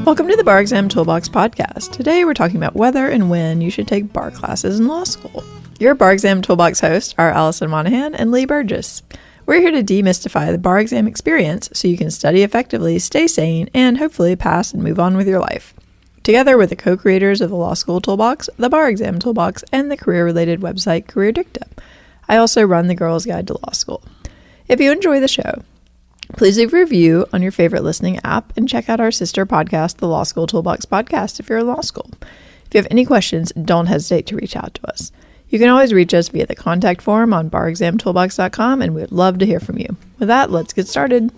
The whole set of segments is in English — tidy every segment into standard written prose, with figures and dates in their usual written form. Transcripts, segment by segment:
Welcome to the Bar Exam Toolbox podcast. Today we're talking about whether and when you should take bar classes in law school. Your Bar Exam Toolbox hosts are Alison Monahan and Lee Burgess. We're here to demystify the bar exam experience so you can study effectively, stay sane, and hopefully pass and move on with your life. Together with the co-creators of the Law School Toolbox, the Bar Exam Toolbox, and the career-related website Career Dicta. I also run the Girls Guide to Law School. If you enjoy the show, please leave a review on your favorite listening app and check out our sister podcast, the Law School Toolbox podcast, if you're in law school. If you have any questions, don't hesitate to reach out to us. You can always reach us via the contact form on barexamtoolbox.com, and we would love to hear from you. With that, let's get started.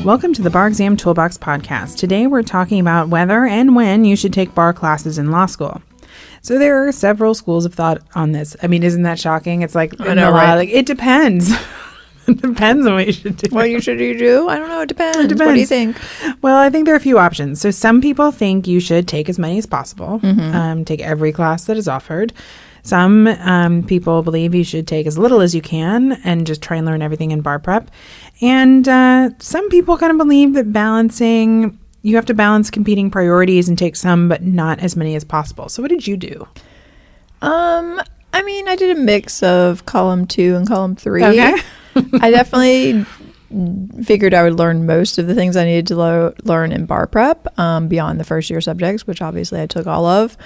Welcome to the Bar Exam Toolbox podcast. Today we're talking about whether and when you should take bar classes in law school. So there are several schools of thought on this. I mean, isn't that shocking? It's like, I know, right? Like, it depends. It depends on what you should do. What you should do? I don't know. It depends. What do you think? Well, I think there are a few options. So some people think you should take as many as possible, take every class that is offered. Some people believe you should take as little as you can and just try and learn everything in bar prep. And some people kind of believe that you have to balance competing priorities and take some, but not as many as possible. So what did you do? I mean, I did a mix of column 2 and column 3. Okay. I definitely figured I would learn most of the things I needed to learn in bar prep beyond the first year subjects, which obviously I took all of.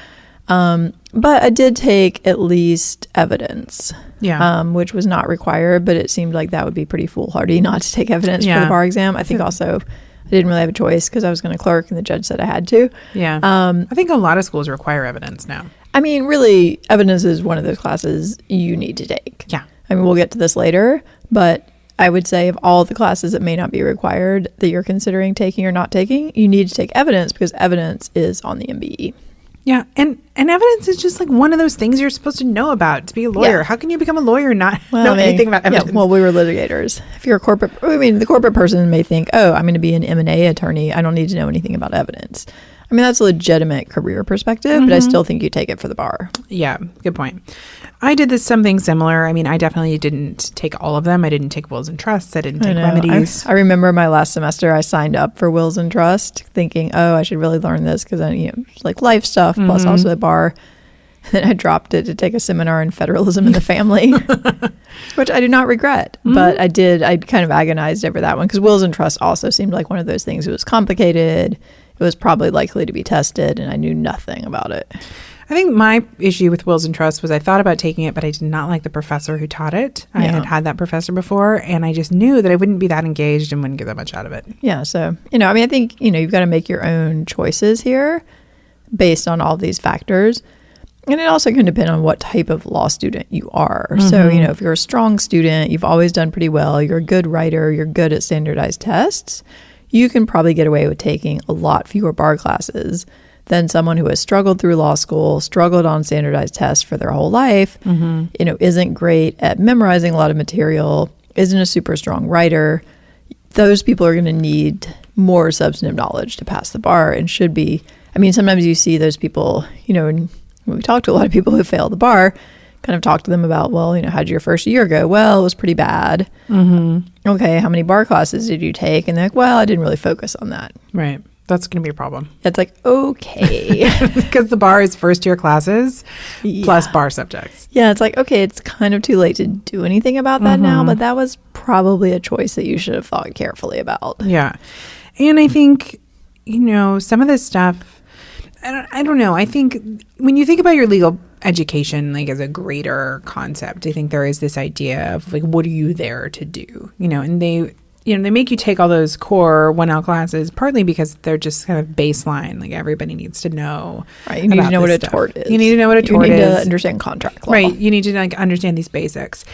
But I did take at least evidence, which was not required, but it seemed like that would be pretty foolhardy not to take evidence for the bar exam. I think also I didn't really have a choice because I was going to clerk and the judge said I had to. Yeah. I think a lot of schools require evidence now. I mean, really, evidence is one of those classes you need to take. Yeah. I mean, we'll get to this later, but I would say of all the classes that may not be required that you're considering taking or not taking, you need to take evidence because evidence is on the MBE. Yeah, and evidence is just like one of those things you're supposed to know about to be a lawyer. Yeah. How can you become a lawyer and not know anything about evidence? Yeah, well, we were litigators. If you're the corporate person may think, oh, I'm going to be an M&A attorney. I don't need to know anything about evidence. I mean, that's a legitimate career perspective, but I still think you take it for the bar. Yeah, good point. I did something similar. I mean, I definitely didn't take all of them. I didn't take wills and trusts. I didn't take remedies. I remember my last semester, I signed up for wills and trust thinking, oh, I should really learn this because it's like life stuff plus also the bar. And then I dropped it to take a seminar in federalism in the family, which I do not regret. But I kind of agonized over that one because wills and trust also seemed like one of those things. It was complicated. It was probably likely to be tested, and I knew nothing about it. I think my issue with wills and trusts was I thought about taking it, but I did not like the professor who taught it. I had that professor before, and I just knew that I wouldn't be that engaged and wouldn't get that much out of it. Yeah, so, I think, you've got to make your own choices here based on all these factors. And it also can depend on what type of law student you are. So, if you're a strong student, you've always done pretty well, you're a good writer, you're good at standardized tests, you can probably get away with taking a lot fewer bar classes than someone who has struggled through law school, struggled on standardized tests for their whole life, isn't great at memorizing a lot of material, isn't a super strong writer. Those people are going to need more substantive knowledge to pass the bar and should be. I mean, sometimes you see those people, when we talk to a lot of people who fail the bar, kind of talk to them about, well, how'd your first year go? Well, it was pretty bad. Okay, how many bar classes did you take? And they're like, well, I didn't really focus on that. Right. That's going to be a problem. It's like, okay. Because the bar is first year classes plus bar subjects. Yeah, it's like, okay, it's kind of too late to do anything about that now, but that was probably a choice that you should have thought carefully about. Yeah. And I think, some of this stuff, I don't know. I think when you think about your legal education, like as a greater concept, I think there is this idea of like, what are you there to do? And they make you take all those core 1L classes partly because they're just kind of baseline. Like everybody needs to know. Right. You need to know what a tort is. You need to know what a tort is. You need to understand contract law. Right. You need to understand these basics.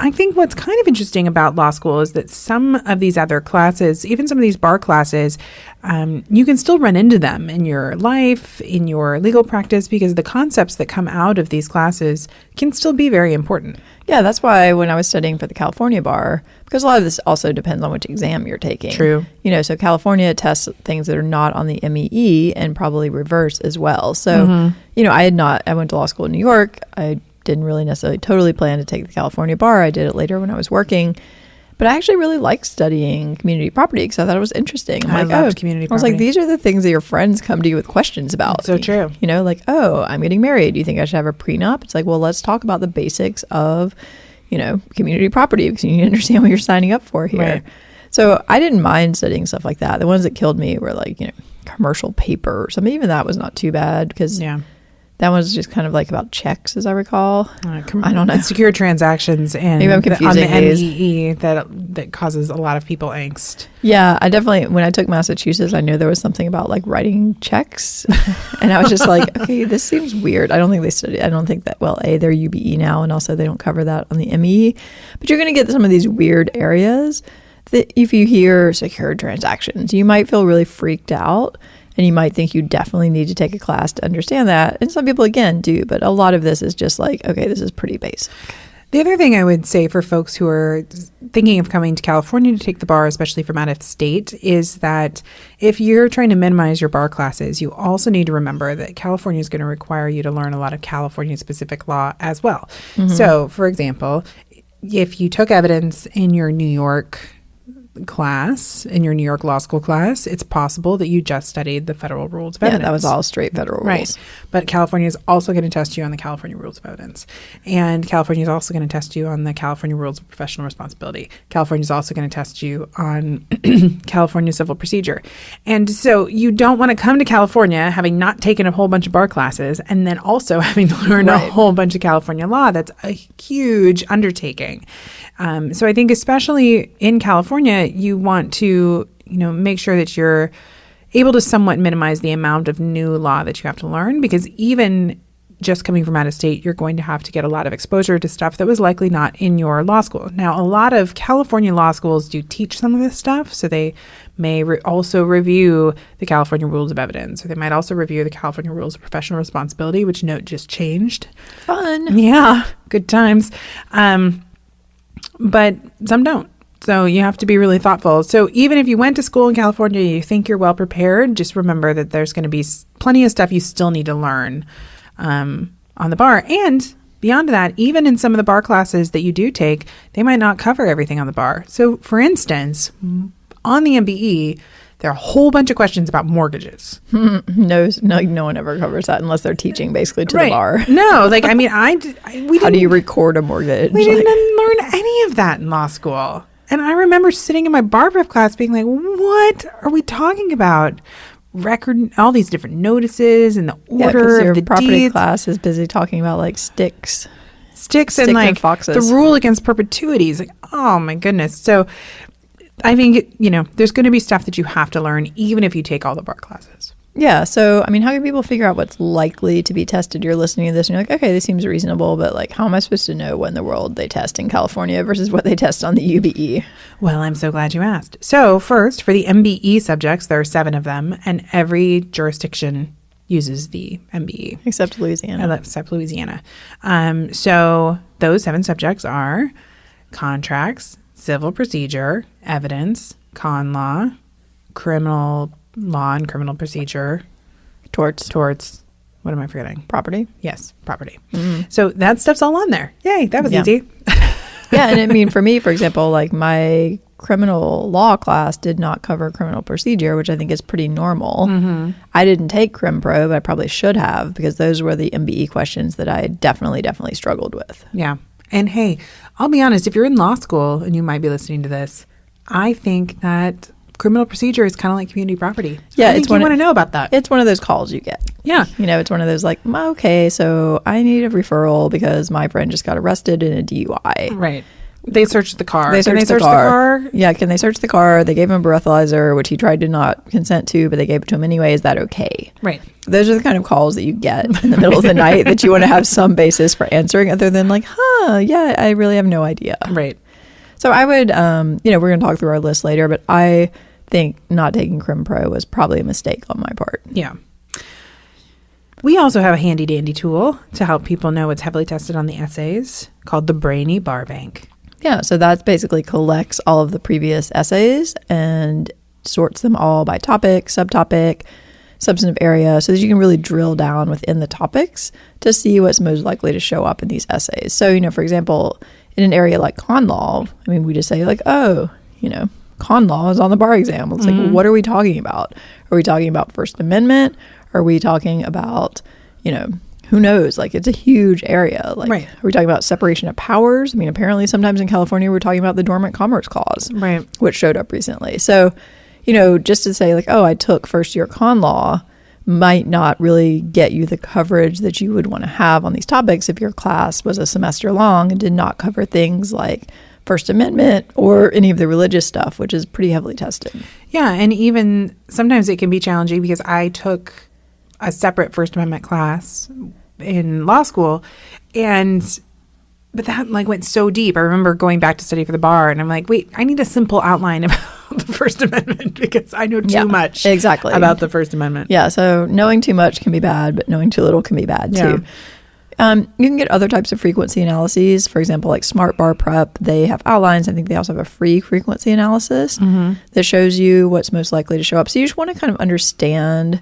I think what's kind of interesting about law school is that some of these other classes, even some of these bar classes, you can still run into them in your life, in your legal practice, because the concepts that come out of these classes can still be very important. Yeah, that's why when I was studying for the California bar, because a lot of this also depends on which exam you're taking. True. So California tests things that are not on the MEE and probably reverse as well. So, I went to law school in New York. I didn't really necessarily totally plan to take the California bar. I did it later when I was working. But I actually really liked studying community property because I thought it was interesting. I loved community property. I was like, these are the things that your friends come to you with questions about. That's so true. I'm getting married. Do you think I should have a prenup? It's like, well, let's talk about the basics of, community property because you need to understand what you're signing up for here. Right. So I didn't mind studying stuff like that. The ones that killed me were like, commercial paper or something. Even that was not too bad because that was just kind of like about checks, as I recall. I don't know. Secure transactions and maybe I'm confusing on the MEE that causes a lot of people angst. Yeah, I definitely, when I took Massachusetts, I knew there was something about like writing checks. And I was just like, okay, this seems weird. I don't think they study. I don't think that, they're UBE now. And also they don't cover that on the MEE. But you're going to get some of these weird areas that if you hear secure transactions, you might feel really freaked out. And you might think you definitely need to take a class to understand that. And some people, again, do. But a lot of this is just like, okay, this is pretty basic. The other thing I would say for folks who are thinking of coming to California to take the bar, especially from out of state, is that if you're trying to minimize your bar classes, you also need to remember that California is going to require you to learn a lot of California-specific law as well. Mm-hmm. So, for example, if you took evidence in your New York class, in your New York law school class, it's possible that you just studied the federal rules of evidence. Yeah, that was all straight federal rules. Right. But California is also going to test you on the California rules of evidence. And California is also going to test you on the California rules of professional responsibility. California is also going to test you on California civil procedure. And so you don't want to come to California having not taken a whole bunch of bar classes and then also having to learn a whole bunch of California law. That's a huge undertaking. So I think especially in California, you want to, make sure that you're able to somewhat minimize the amount of new law that you have to learn, because even just coming from out of state, you're going to have to get a lot of exposure to stuff that was likely not in your law school. Now, a lot of California law schools do teach some of this stuff, so they may also review the California rules of evidence, or they might also review the California rules of professional responsibility, which note just changed. Fun. Yeah, good times. But some don't. So you have to be really thoughtful. So even if you went to school in California, you think you're well prepared, just remember that there's going to be plenty of stuff you still need to learn on the bar. And beyond that, even in some of the bar classes that you do take, they might not cover everything on the bar. So for instance, on the MBE, there are a whole bunch of questions about mortgages. No one ever covers that unless they're teaching basically to the bar. No, how do you record a mortgage? We didn't learn any of that in law school. And I remember sitting in my bar prep class being like, what are we talking about? Record all these different notices and the order of the property deeds. Class is busy talking about like sticks and like foxes. The rule against perpetuities. Like, oh my goodness. So I think, there's going to be stuff that you have to learn even if you take all the bar classes. Yeah. So, how can people figure out what's likely to be tested? You're listening to this and you're like, okay, this seems reasonable, but like, how am I supposed to know what in the world they test in California versus what they test on the UBE? Well, I'm so glad you asked. So first, for the MBE subjects, there are 7 of them, and every jurisdiction uses the MBE. Except Louisiana. So those 7 subjects are contracts, civil procedure, evidence, con law, criminal law and criminal procedure, torts. What am I forgetting? Property. Yes, property. Mm-hmm. So that stuff's all on there. Yay, that was easy. Yeah, and for me, for example, like my criminal law class did not cover criminal procedure, which I think is pretty normal. Mm-hmm. I didn't take Crim Pro, but I probably should have, because those were the MBE questions that I definitely struggled with. Yeah. And hey, I'll be honest, if you're in law school and you might be listening to this, I think that criminal procedure is kind of like community property. So I think you want to know about that. It's one of those calls you get. Yeah. It's one of those like, okay, so I need a referral because my friend just got arrested in a DUI. Right. They searched the car. They searched the car. Yeah, can they search the car? They gave him a breathalyzer, which he tried to not consent to, but they gave it to him anyway. Is that okay? Right. Those are the kind of calls that you get in the middle of the night that you want to have some basis for answering other than like, yeah, I really have no idea. Right. So I would, we're going to talk through our list later, but I think not taking Crim Pro was probably a mistake on my part. Yeah. We also have a handy dandy tool to help people know what's heavily tested on the essays called the Brainy Bar Bank. Yeah, so that basically collects all of the previous essays and sorts them all by topic, subtopic, substantive area, so that you can really drill down within the topics to see what's most likely to show up in these essays. So, for example, in an area like con law, we just say like, con law is on the bar exam. It's like, well, what are we talking about? Are we talking about First Amendment? Are we talking about, who knows? Like, it's a huge area. Like, right. Are we talking about separation of powers? Apparently sometimes in California, we're talking about the Dormant Commerce Clause, right, which showed up recently. So, just to say like, oh, I took first year con law might not really get you the coverage that you would want to have on these topics if your class was a semester long and did not cover things like First Amendment or any of the religious stuff, which is pretty heavily tested. Yeah, and even sometimes it can be challenging because I took a separate First Amendment class in law school, but that went so deep. I remember going back to study for the bar, and I'm like, wait, I need a simple outline about the First Amendment because I know too much exactly about the First Amendment. Yeah, so knowing too much can be bad, but knowing too little can be bad too. You can get other types of frequency analyses. For example, like Smart Bar Prep, they have outlines. I think they also have a free frequency analysis that shows you what's most likely to show up. So you just want to kind of understand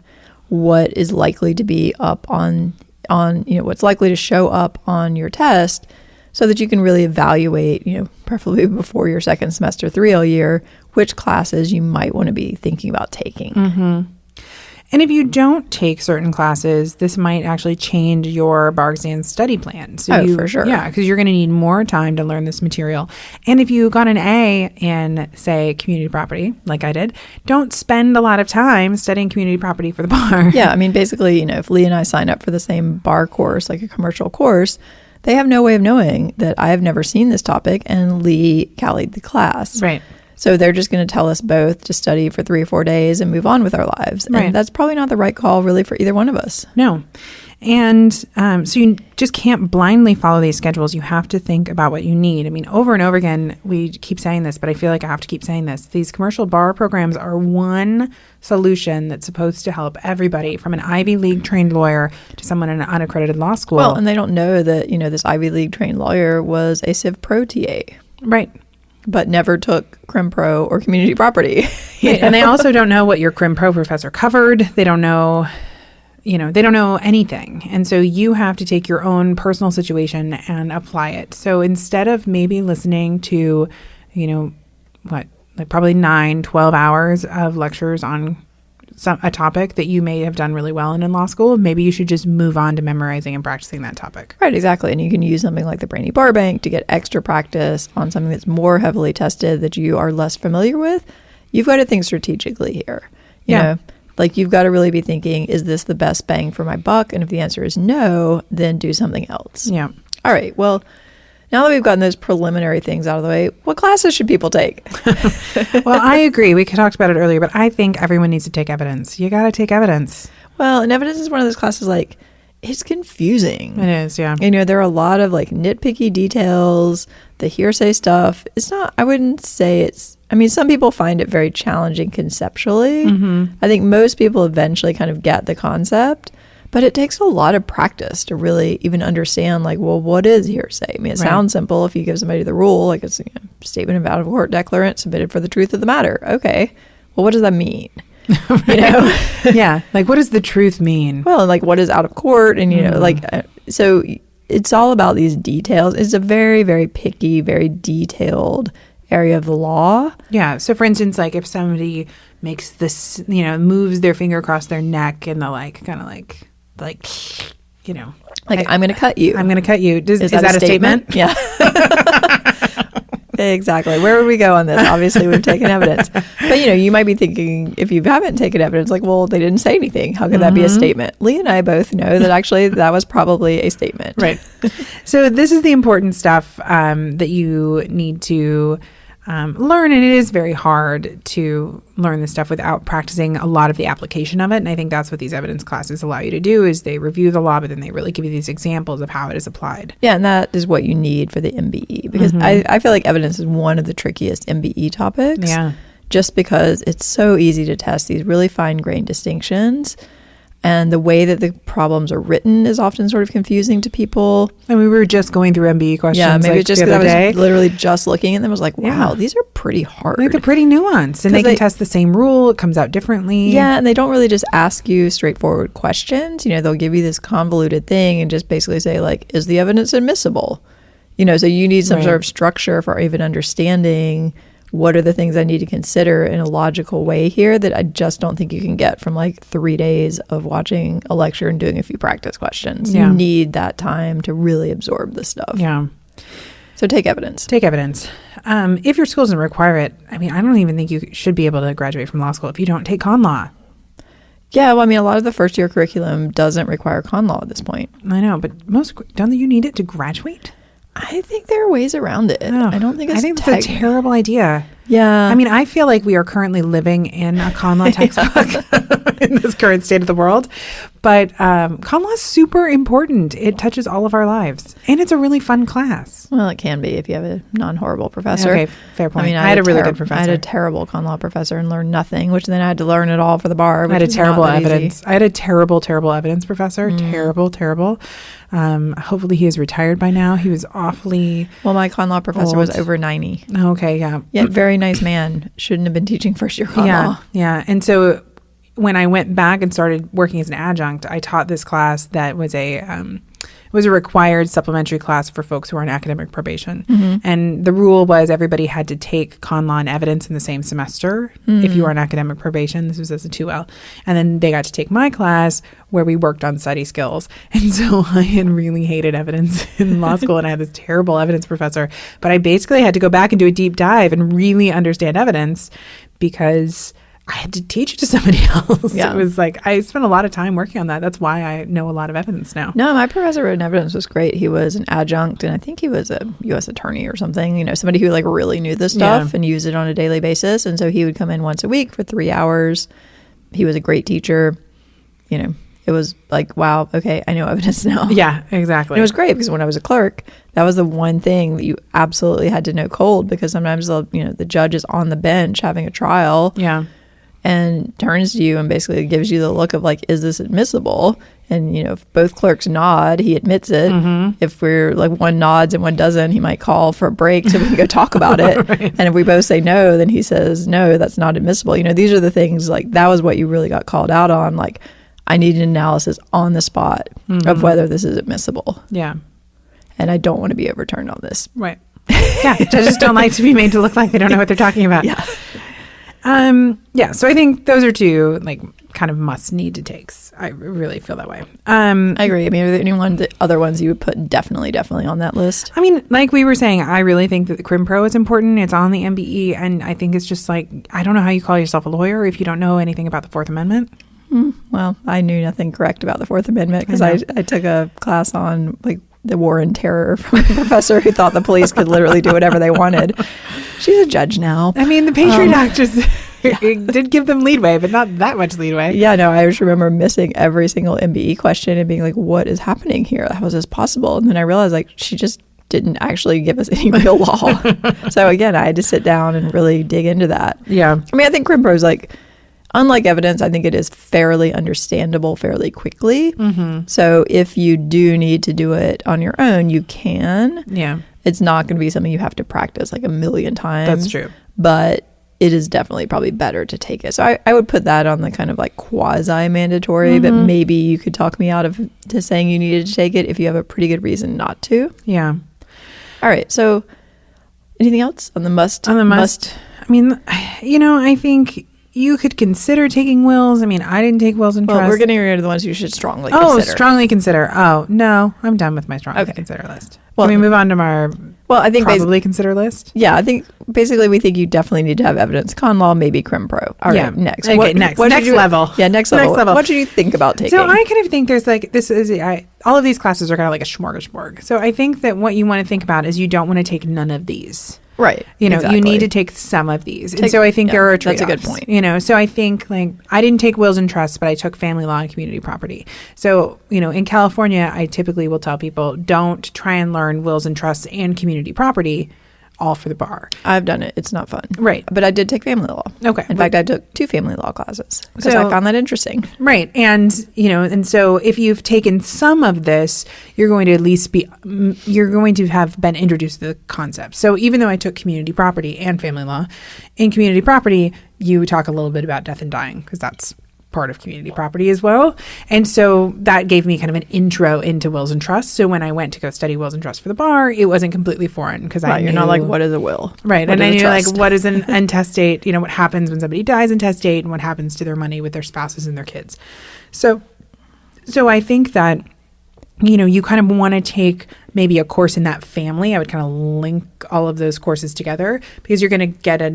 what is likely to be up on what's likely to show up on your test so that you can really evaluate, preferably before your second semester 3L year, which classes you might want to be thinking about taking. And if you don't take certain classes, this might actually change your bar exam study plan. So for sure. Yeah, because you're going to need more time to learn this material. And if you got an A in, say, community property, like I did, don't spend a lot of time studying community property for the bar. Yeah, basically, if Lee and I sign up for the same bar course, like a commercial course, they have no way of knowing that I have never seen this topic and Lee tallied the class. Right. So they're just going to tell us both to study for 3 or 4 days and move on with our lives. Right. And that's probably not the right call really for either one of us. No. And so you just can't blindly follow these schedules. You have to think about what you need. Over and over again, we keep saying this, but I feel like I have to keep saying this. These commercial bar programs are one solution that's supposed to help everybody from an Ivy League trained lawyer to someone in an unaccredited law school. Well, and they don't know that, this Ivy League trained lawyer was a Civ Pro TA. Right. But never took Crim Pro or community property. Right. And they also don't know what your Crim Pro professor covered. They don't know, they don't know anything. And so you have to take your own personal situation and apply it. So instead of maybe listening to, probably 9-12 hours of lectures on a topic that you may have done really well in law school, maybe you should just move on to memorizing and practicing that topic. Right, exactly. And you can use something like the Brainy Bar Bank to get extra practice on something that's more heavily tested that you are less familiar with. You've got to think strategically here. You know, you've got to really be thinking, is this the best bang for my buck? And if the answer is no, then do something else. Yeah. All right. Well, now that we've gotten those preliminary things out of the way, what classes should people take? Well, I agree. We talked about it earlier, but I think everyone needs to take evidence. You got to take evidence. Well, and evidence is one of those classes, it's confusing. It is, yeah. There are a lot of nitpicky details, the hearsay stuff. It's not, I wouldn't say it's, some people find it very challenging conceptually. I think most people eventually kind of get the concept. But it takes a lot of practice to really even understand, what is hearsay? It sounds simple if you give somebody the rule, it's a statement of out-of-court declarant submitted for the truth of the matter. Okay, well, what does that mean? Yeah, what does the truth mean? Well, and what is out of court? And, so it's all about these details. It's a very, very picky, very detailed area of the law. Yeah, so for instance, if somebody makes this, moves their finger across their neck and the I'm going to cut you. I'm going to cut you. Is that a statement? Yeah. Exactly. Where would we go on this? Obviously, we've taken evidence. But, you might be thinking, if you haven't taken evidence, like, well, they didn't say anything. How could that be a statement? Lee and I both know that actually that was probably a statement. Right. So this is the important stuff that you need to learn. And it is very hard to learn this stuff without practicing a lot of the application of it. And I think that's what these evidence classes allow you to do, is they review the law, but then they really give you these examples of how it is applied. Yeah, and that is what you need for the MBE, because I feel like evidence is one of the trickiest MBE topics. Yeah. Just because it's so easy to test these really fine-grained distinctions. And the way that the problems are written is often sort of confusing to people. And we were just going through MBE questions. Yeah, maybe like just because I was literally just looking at them, I was like, wow, these are pretty hard. Like, they're pretty nuanced, and they can test the same rule. It comes out differently. Yeah, and they don't really just ask you straightforward questions. They'll give you this convoluted thing and just basically say, like, is the evidence admissible? So you need some sort of structure for even understanding what are the things I need to consider in a logical way here that I just don't think you can get from like 3 days of watching a lecture and doing a few practice questions. You need that time to really absorb this stuff. Yeah. So take evidence. Take evidence. If your school doesn't require it, I don't even think you should be able to graduate from law school if you don't take con law. Yeah, well, a lot of the first year curriculum doesn't require con law at this point. I know, but don't you need it to graduate? I think there are ways around it. I don't think it's that's a terrible idea. Yeah. I feel like we are currently living in a con law textbook in this current state of the world. But con law is super important. It touches all of our lives. And it's a really fun class. Well, it can be if you have a non-horrible professor. Okay, fair point. I had a really good professor. I had a terrible con law professor and learned nothing, which then I had to learn it all for the bar. I had a terrible evidence. I had a terrible evidence professor. Terrible. Hopefully he is retired by now. He was awfully Well, my con law professor was over 90. Okay, yeah. Yeah, very nice man. Shouldn't have been teaching first year con law. Yeah. And so when I went back and started working as an adjunct, I taught this class that was a required supplementary class for folks who are on academic probation. And the rule was everybody had to take con law and evidence in the same semester if you were on academic probation. This was as a 2L. And then they got to take my class where we worked on study skills. And so I had really hated evidence in law school, and I had this terrible evidence professor. But I basically had to go back and do a deep dive and really understand evidence because I had to teach it to somebody else. Yeah. It was like, I spent a lot of time working on that. That's why I know a lot of evidence now. No, my professor in evidence was great. He was an adjunct, and I think he was a U.S. attorney or something, somebody who like really knew this stuff and used it on a daily basis. And so he would come in once a week for 3 hours. He was a great teacher. It was like, wow, okay, I know evidence now. Yeah, exactly. And it was great because when I was a clerk, that was the one thing that you absolutely had to know cold, because sometimes the judge is on the bench having a trial. Yeah. And turns to you and basically gives you the look of like, is this admissible? And, if both clerks nod, he admits it. If we're like one nods and one doesn't, he might call for a break so we can go talk about it. Right. And if we both say no, then he says, no, that's not admissible. These are the things like that was what you really got called out on. Like, I need an analysis on the spot of whether this is admissible. Yeah. And I don't want to be overturned on this. Right. Yeah. Judges don't like to be made to look like they don't know what they're talking about. Yeah. So I think those are two like kind of must need to takes. I really feel that way. I agree. Are there other ones you would put definitely on that list? Like we were saying, I really think that the Crim Pro is important. It's on the MBE, and I think it's just like, I don't know how you call yourself a lawyer if you don't know anything about the Fourth Amendment. Well, I knew nothing correct about the Fourth Amendment because I took a class on like the war and terror from a professor who thought the police could literally do whatever they wanted. She's a judge now. The Patriot Act just did give them leadway, but not that much leadway. Yeah, no, I just remember missing every single MBE question and being like, what is happening here? How is this possible? And then I realized like she just didn't actually give us any real law. So again, I had to sit down and really dig into that. Yeah. I think Crim Pro is like, unlike evidence, I think it is fairly understandable fairly quickly. So if you do need to do it on your own, you can. Yeah. It's not going to be something you have to practice like a million times. That's true. But it is definitely probably better to take it. So I would put that on the kind of like quasi-mandatory, but maybe you could talk me out of to saying you needed to take it if you have a pretty good reason not to. Yeah. All right. So anything else on the must? On the must. I think you could consider taking wills. I didn't take wills and trust. Well, we're getting rid of the ones you should strongly consider. Oh, strongly consider. Oh, no. I'm done with my strongly consider list. Can we move on to our I think probably consider list? Yeah, I think basically we think you definitely need to have evidence. Con law, maybe crim pro. All right, next. Okay, next level. Yeah, next level. What should you think about taking? So I kind of think there's like, all of these classes are kind of like a smorgasbord. So I think that what you want to think about is you don't want to take none of these. Right. Exactly. You need to take some of these. And so I think there are trade-offs. That's a good point. So I think like I didn't take wills and trusts, but I took family law and community property. So, in California, I typically will tell people don't try and learn wills and trusts and community property all for the bar. I've done it. It's not fun. Right. But I did take family law. Okay. In fact, I took 2 family law classes because I found that interesting. Right. And, and so if you've taken some of this, you're going to at least you're going to have been introduced to the concept. So even though I took community property and family law, in community property, you talk a little bit about death and dying because that's part of community property as well. And so that gave me kind of an intro into wills and trusts. So when I went to go study wills and trusts for the bar, it wasn't completely foreign because I knew, you're not like, what is a will? Right. And I knew like, what is an intestate, what happens when somebody dies intestate and what happens to their money with their spouses and their kids. So I think that, you kind of want to take maybe a course in that family. I would kind of link all of those courses together because you're going to get a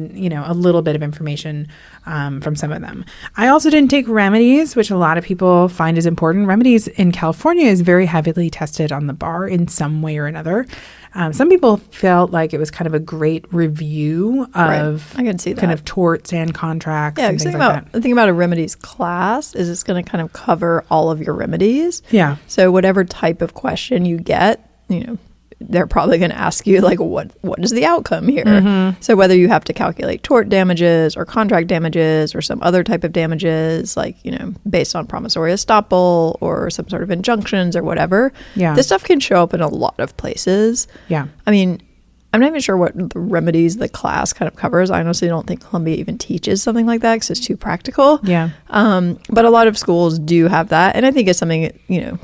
little bit of information from some of them. I also didn't take remedies, which a lot of people find is important. Remedies in California is very heavily tested on the bar in some way or another. Some people felt like it was kind of a great review of I can see that. Kind of torts and contracts and things like that. The thing about a remedies class is it's going to kind of cover all of your remedies. Yeah. So whatever type of question you get, they're probably going to ask you like, what is the outcome here? Mm-hmm. So whether you have to calculate tort damages or contract damages or some other type of damages, like, based on promissory estoppel or some sort of injunctions or whatever, this stuff can show up in a lot of places. Yeah. I mean, I'm not even sure what the remedies the class kind of covers. I honestly don't think Columbia even teaches something like that because it's too practical. Yeah. But a lot of schools do have that. And I think it's something,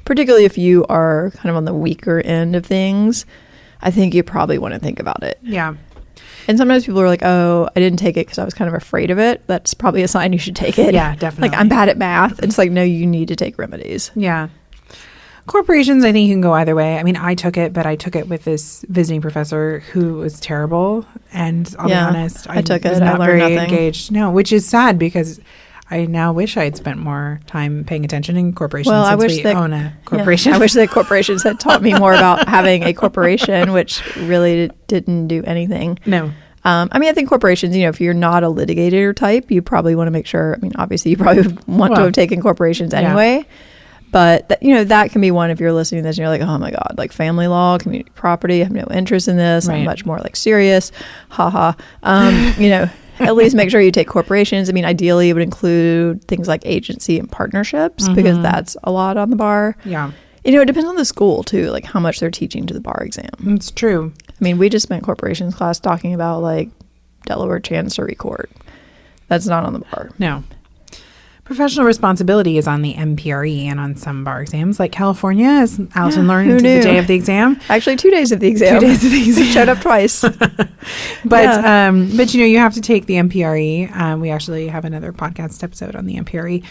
particularly if you are kind of on the weaker end of things, I think you probably want to think about it. Yeah. And sometimes people are like, oh, I didn't take it because I was kind of afraid of it. That's probably a sign you should take it. Yeah, definitely. Like, I'm bad at math. It's like, no, you need to take remedies. Yeah. Corporations, I think you can go either way. I mean, I took it, but I took it with this visiting professor who was terrible. And I'll be honest, I took it. was not I learned very nothing. engaged. No, which is sad because I now wish I had spent more time paying attention in corporations since we own a corporation. I wish that corporations had taught me more about having a corporation, which really didn't do anything. No. I think corporations, if you're not a litigator type, you probably want to make sure, obviously you probably want to have taken corporations anyway. Yeah. But, that can be one if you're listening to this and you're like, oh my God, like family law, community property, I have no interest in this. Right. I'm much more like serious. Haha. At least make sure you take corporations. I mean, ideally it would include things like agency and partnerships because that's a lot on the bar. Yeah. It depends on the school too, like how much they're teaching to the bar exam. It's true. I mean, we just spent corporations class talking about like Delaware Chancery Court. That's not on the bar. No. Professional responsibility is on the MPRE and on some bar exams, like California, as Alison learned the day of the exam. Actually, 2 days of the exam. 2 days of the exam. Showed up twice. But you have to take the MPRE. We actually have another podcast episode on the MPRE.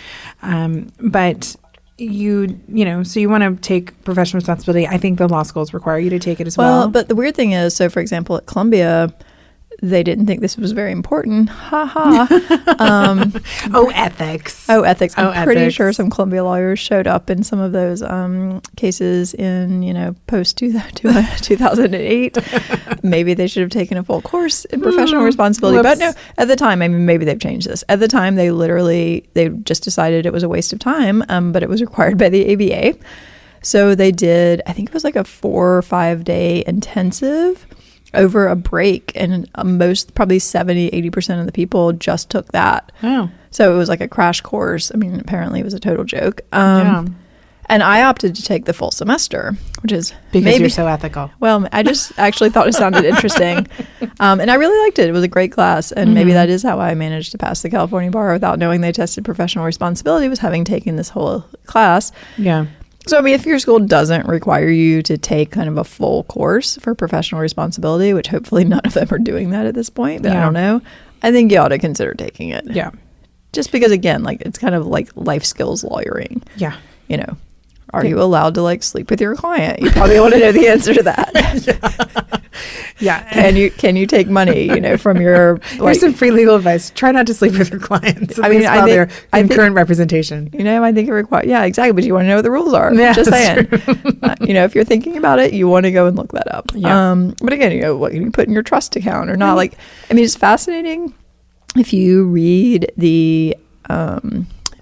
But so you want to take professional responsibility. I think the law schools require you to take it as well. Well, but the weird thing is, so for example, at Columbia, they didn't think this was very important. Ha ha. Ethics. Ethics. I'm pretty sure some Columbia lawyers showed up in some of those cases in, post 2008. Maybe they should have taken a full course in professional responsibility. Whoops. But no, at the time, maybe they've changed this. At the time, they just decided it was a waste of time, but it was required by the ABA. So they did, I think it was like a 4 or 5 day intensive over a break, and probably 70-80% of the people just took that. Oh. So it was like a crash course. I mean, apparently it was a total joke. And I opted to take the full semester, which is because you're so ethical. Well, I just actually thought it sounded interesting. And I really liked it. It was a great class. And maybe that is how I managed to pass the California bar without knowing they tested professional responsibility, was having taken this whole class. Yeah. So, if your school doesn't require you to take kind of a full course for professional responsibility, which hopefully none of them are doing that at this point, but I don't know, I think you ought to consider taking it. Yeah. Just because, again, like it's kind of like life skills lawyering. Yeah. Are you allowed to like sleep with your client? You probably want to know the answer to that. Yeah. Can you take money, from your Here's some free legal advice. Try not to sleep with your clients. I mean, I think concurrent representation. I think it requires, yeah, exactly. But you want to know what the rules are. Yeah, just saying. If you're thinking about it, you want to go and look that up. Yeah. But again, what can you put in your trust account or not? Like, I mean, it's fascinating if you read the,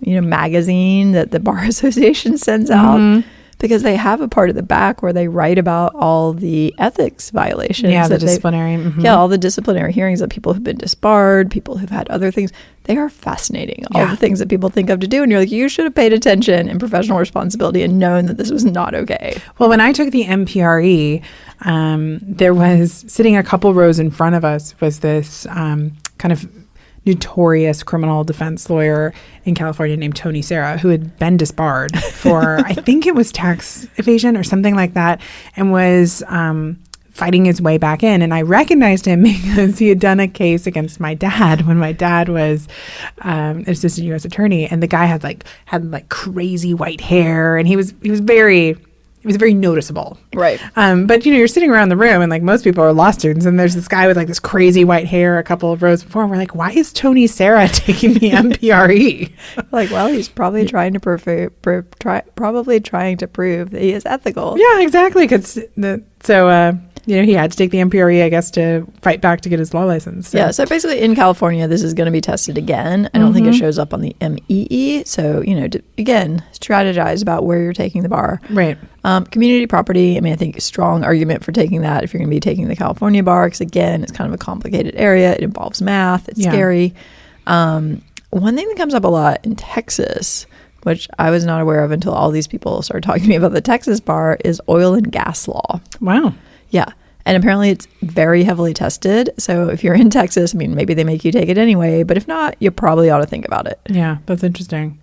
magazine that the Bar Association sends out, because they have a part at the back where they write about all the ethics violations. Yeah, the disciplinary. Yeah, all the disciplinary hearings of people who've been disbarred, people who've had other things. They are fascinating. All the things that people think of to do. And you're like, you should have paid attention in professional responsibility and known that this was not okay. Well, when I took the MPRE, there was, sitting a couple rows in front of us, was this kind of notorious criminal defense lawyer in California named Tony Serra, who had been disbarred for, I think it was tax evasion or something like that, and was fighting his way back in. And I recognized him because he had done a case against my dad when my dad was an assistant U.S. attorney, and the guy had crazy white hair, and he was very noticeable. Right. But, you're sitting around the room and like most people are law students, and there's this guy with like this crazy white hair a couple of rows before. And we're like, why is Tony Serra taking the MPRE? Like, well, he's probably trying to prove that he is ethical. Yeah, exactly. He had to take the MPRE, I guess, to fight back to get his law license. So. Yeah, so basically in California, this is going to be tested again. I don't think it shows up on the MEE. So, again, strategize about where you're taking the bar. Right. Community property, I mean, I think a strong argument for taking that if you're going to be taking the California bar, because again, it's kind of a complicated area. It involves math. It's scary. One thing that comes up a lot in Texas, which I was not aware of until all these people started talking to me about the Texas bar, is oil and gas law. Wow. Yeah. And apparently it's very heavily tested. So if you're in Texas, I mean, maybe they make you take it anyway. But if not, you probably ought to think about it. Yeah, that's interesting.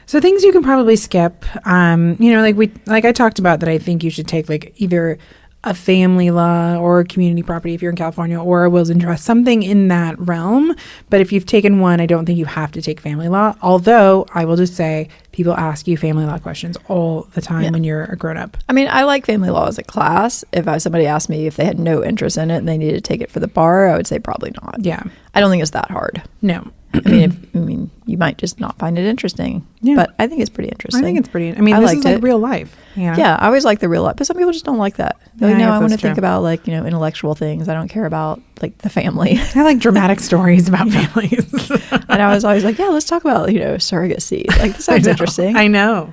So things you can probably skip, like I talked about, that I think you should take like either a family law or community property if you're in California, or a wills and trust, something in that realm. But if you've taken one, I don't think you have to take family law. Although I will just say, people ask you family law questions all the time when you're a grown-up. I mean, I like family law as a class. If somebody asked me if they had no interest in it and they needed to take it for the bar, I would say probably not. Yeah. I don't think it's that hard. No. I mean, you might just not find it interesting. Yeah. But I think it's pretty interesting. I think it's pretty. I mean, this is like real life. Yeah, I always like the real life. But some people just don't like that. They're like, no, I want to think about like, intellectual things. I don't care about like the family. I like dramatic stories about families. And I was always like, yeah, let's talk about, surrogacy. Like, this sounds interesting. I know.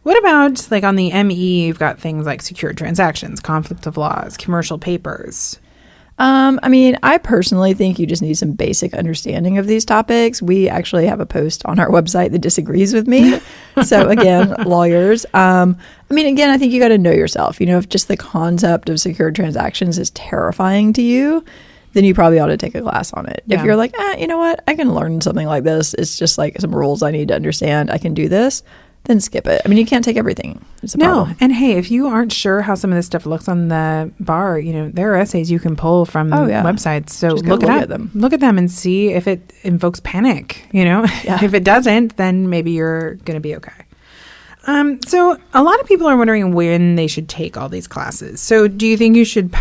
What about like on the ME, you've got things like secured transactions, conflict of laws, commercial papers. I mean, I personally think you just need some basic understanding of these topics. We actually have a post on our website that disagrees with me. So again, lawyers. I mean, again, I think you got to know yourself. If just the concept of secured transactions is terrifying to you, then you probably ought to take a class on it. Yeah. If you're like, you know what, I can learn something like this. It's just like some rules I need to understand. I can do this. Then skip it. I mean, you can't take everything. It's a problem. And hey, if you aren't sure how some of this stuff looks on the bar, there are essays you can pull from websites. So look at them. Look at them and see if it invokes panic. If it doesn't, then maybe you're going to be okay. So a lot of people are wondering when they should take all these classes. So do you think you should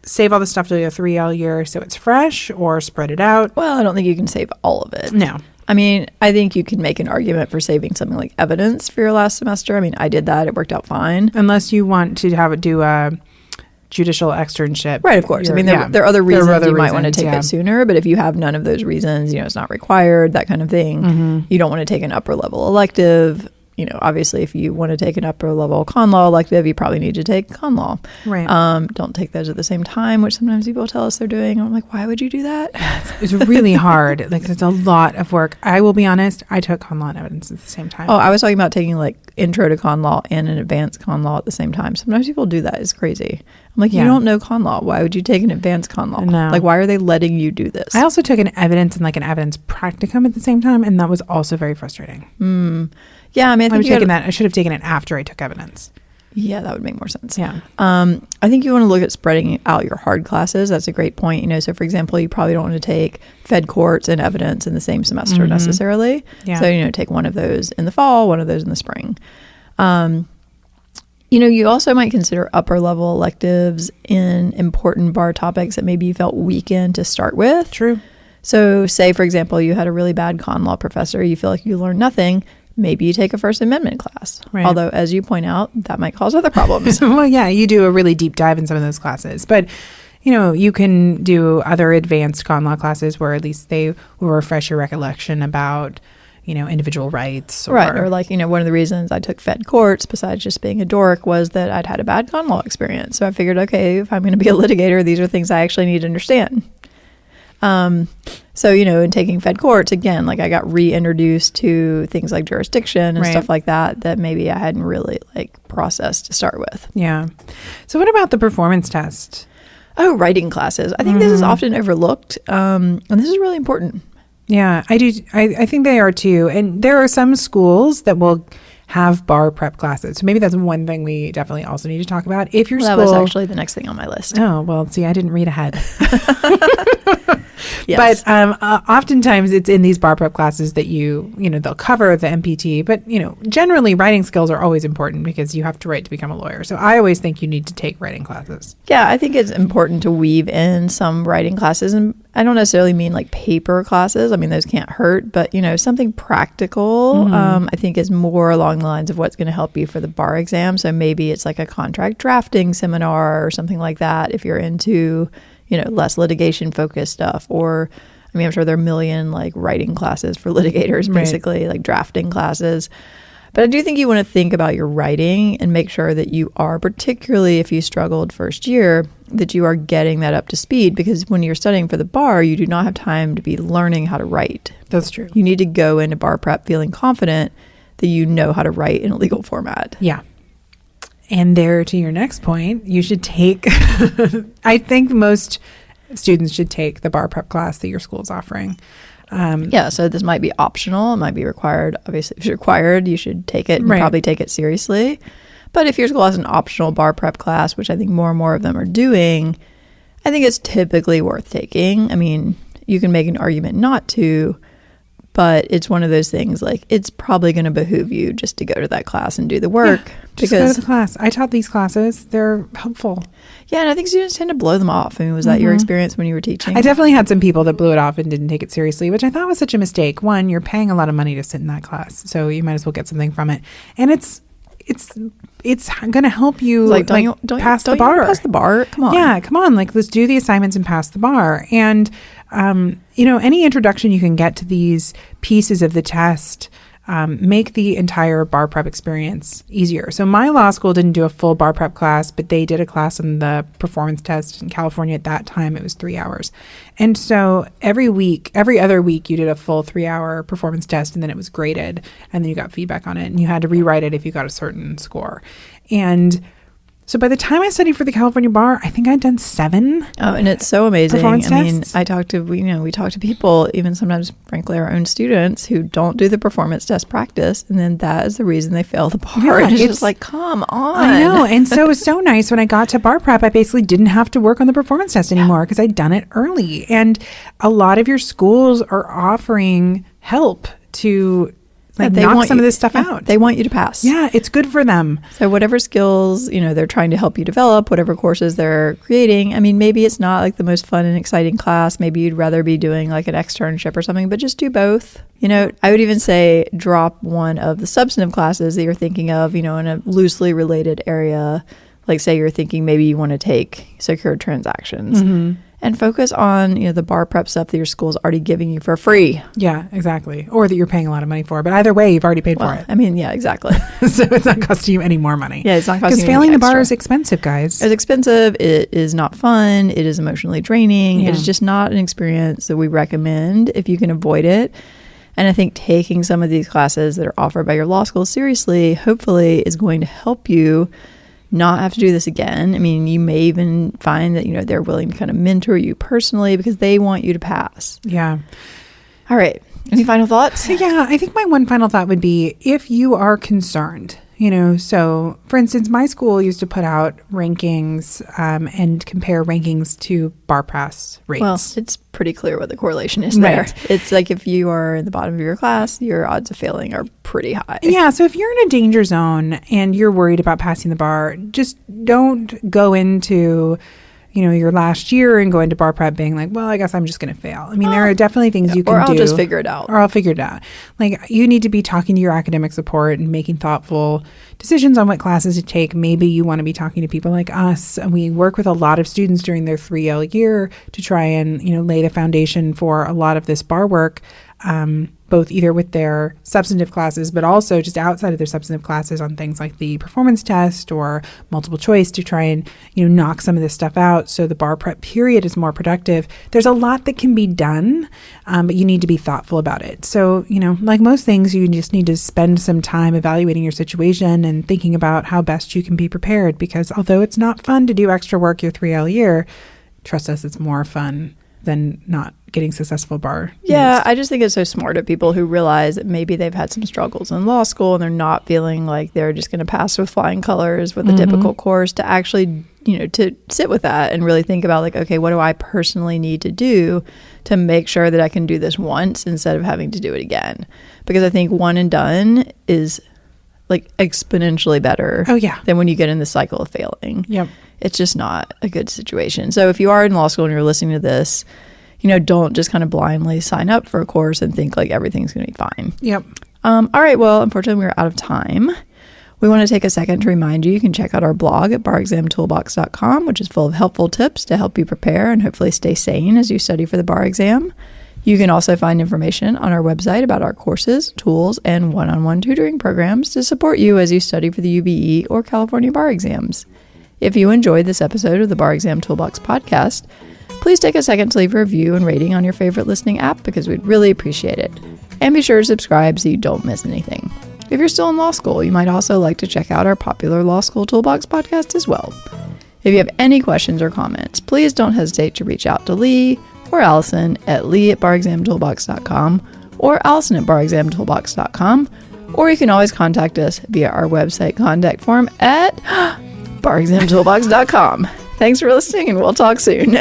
save all the stuff to a 3L year so it's fresh, or spread it out? Well, I don't think you can save all of it. No. I mean, I think you can make an argument for saving something like evidence for your last semester. I mean, I did that. It worked out fine. Unless you want to do a judicial externship. Right, of course. I mean, there are other reasons you might want to take it sooner. But if you have none of those reasons, it's not required, that kind of thing. You don't want to take an upper level elective. Obviously, if you want to take an upper level con law elective, you probably need to take con law. Right. Don't take those at the same time, which sometimes people tell us they're doing. I'm like, why would you do that? It's really hard. Like, it's a lot of work. I will be honest, I took con law and evidence at the same time. Oh, I was talking about taking like intro to con law and an advanced con law at the same time. Sometimes people do that. It's crazy. I'm like, you don't know con law. Why would you take an advanced con law? No. Like, why are they letting you do this? I also took an evidence and like an evidence practicum at the same time, and that was also very frustrating. Yeah, I mean, I should have taken it after I took evidence. Yeah, that would make more sense. Yeah. I think you want to look at spreading out your hard classes. That's a great point. So for example, you probably don't want to take Fed Courts and Evidence in the same semester necessarily. Yeah. So, take one of those in the fall, one of those in the spring. You also might consider upper level electives in important bar topics that maybe you felt weak in to start with. True. So say, for example, you had a really bad con law professor, you feel like you learned nothing. Maybe you take a First Amendment class. Right. Although, as you point out, that might cause other problems. Well, yeah, you do a really deep dive in some of those classes. But, you can do other advanced con law classes where at least they will refresh your recollection about, individual rights. Right. Or one of the reasons I took Fed Courts, besides just being a dork, was that I'd had a bad con law experience. So I figured, okay, if I'm going to be a litigator, these are things I actually need to understand. So, in taking Fed Courts, again, I got reintroduced to things like jurisdiction and stuff like that maybe I hadn't really processed to start with. Yeah. So what about the performance test? Oh, writing classes. I think this is often overlooked. And this is really important. Yeah, I do. I think they are too. And there are some schools that will have bar prep classes. So maybe that's one thing we definitely also need to talk about. If your school... That was actually the next thing on my list. Oh, well, see, I didn't read ahead. Yes. But oftentimes it's in these bar prep classes that they'll cover the MPT. But, generally writing skills are always important because you have to write to become a lawyer. So I always think you need to take writing classes. Yeah, I think it's important to weave in some writing classes. And I don't necessarily mean paper classes. I mean, those can't hurt. But, something practical, I think is more along the lines of what's going to help you for the bar exam. So maybe it's a contract drafting seminar or something like that if you're into... less litigation focused stuff, or I'm sure there are a million writing classes for litigators, basically drafting classes. But I do think you want to think about your writing and make sure that you are, particularly if you struggled first year, that you are getting that up to speed, because when you're studying for the bar, you do not have time to be learning how to write. That's true. You need to go into bar prep feeling confident that you know how to write in a legal format. Yeah. And there, to your next point, you should take, I think most students should take the bar prep class that your school is offering. So this might be optional. It might be required. Obviously, if it's required, you should take it and probably take it seriously. But if your school has an optional bar prep class, which I think more and more of them are doing, I think it's typically worth taking. You can make an argument not to, but it's one of those things it's probably going to behoove you just to go to that class and do the work. Yeah, just go to the class. I taught these classes. They're helpful. Yeah, and I think students tend to blow them off. Was that your experience when you were teaching? I definitely had some people that blew it off and didn't take it seriously, which I thought was such a mistake. One, you're paying a lot of money to sit in that class, so you might as well get something from it. And it's going to help you pass the bar. Pass the bar? Come on. Yeah, come on. Let's do the assignments and pass the bar. And, any introduction you can get to these pieces of the test make the entire bar prep experience easier. So my law school didn't do a full bar prep class, but they did a class on the performance test in California. At that time, it was 3 hours. And so every other week, you did a full 3-hour performance test, and then it was graded, and then you got feedback on it, and you had to rewrite it if you got a certain score. And so by the time I studied for the California bar, I think I'd done 7. Oh, and it's so amazing. Performance tests. I talk to, we talk to people, even sometimes, frankly, our own students who don't do the performance test practice. And then that is the reason they fail the bar. Yeah, and it's just come on. I know. And so it was so nice when I got to bar prep, I basically didn't have to work on the performance test anymore because I'd done it early. And a lot of your schools are offering help to knock some of this stuff out. They want you to pass. Yeah, it's good for them. So whatever skills, they're trying to help you develop, whatever courses they're creating. Maybe it's not the most fun and exciting class. Maybe you'd rather be doing an externship or something, but just do both. I would even say drop one of the substantive classes that you're thinking of, in a loosely related area. Say you're thinking maybe you want to take secured transactions. And focus on, the bar prep stuff that your school's already giving you for free. Yeah, exactly. Or that you're paying a lot of money for. But either way, you've already paid for it. Yeah, exactly. So it's not costing you any more money. Yeah, it's not costing you because failing the bar is expensive, guys. It's expensive. It is not fun. It is emotionally draining. Yeah. It is just not an experience that we recommend if you can avoid it. And I think taking some of these classes that are offered by your law school seriously, hopefully, is going to help you not have to do this again. You may even find that, they're willing to kind of mentor you personally because they want you to pass. Yeah. All right. Any final thoughts? Yeah, I think my one final thought would be if you are concerned, So for instance, my school used to put out rankings and compare rankings to bar pass rates. Well, it's pretty clear what the correlation is there. Right. It's like if you are in the bottom of your class, your odds of failing are pretty high. Yeah, so if you're in a danger zone and you're worried about passing the bar, just don't go into your last year and go into bar prep being like, well, I guess I'm just going to fail. I mean, there are definitely things you can do. Or I'll just figure it out. Or I'll figure it out. Like, you need to be talking to your academic support and making thoughtful decisions on what classes to take. Maybe you want to be talking to people like us. And we work with a lot of students during their 3L year to try and, lay the foundation for a lot of this bar work. Both either with their substantive classes, but also just outside of their substantive classes on things like the performance test or multiple choice to try and, knock some of this stuff out so the bar prep period is more productive. There's a lot that can be done, but you need to be thoughtful about it. So, like most things, you just need to spend some time evaluating your situation and thinking about how best you can be prepared, because although it's not fun to do extra work your 3L year, trust us, it's more fun than not getting successful bar. Yeah, I just think it's so smart of people who realize that maybe they've had some struggles in law school and they're not feeling like they're just going to pass with flying colors with a typical course, to actually, to sit with that and really think about like, okay, what do I personally need to do to make sure that I can do this once instead of having to do it again? Because I think one and done is like exponentially better than when you get in the cycle of failing. Yep. It's just not a good situation. So if you are in law school and you're listening to this, don't just kind of blindly sign up for a course and think like everything's going to be fine. Yep. All right. Well, unfortunately, we're out of time. We want to take a second to remind you can check out our blog at barexamtoolbox.com, which is full of helpful tips to help you prepare and hopefully stay sane as you study for the bar exam. You can also find information on our website about our courses, tools, and one-on-one tutoring programs to support you as you study for the UBE or California bar exams. If you enjoyed this episode of the Bar Exam Toolbox podcast, please take a second to leave a review and rating on your favorite listening app, because we'd really appreciate it. And be sure to subscribe so you don't miss anything. If you're still in law school, you might also like to check out our popular Law School Toolbox podcast as well. If you have any questions or comments, please don't hesitate to reach out to Lee or Allison at lee@barexamtoolbox.com or Allison at barexamtoolbox.com, or you can always contact us via our website contact form at barexamtoolbox.com. Thanks for listening, and we'll talk soon.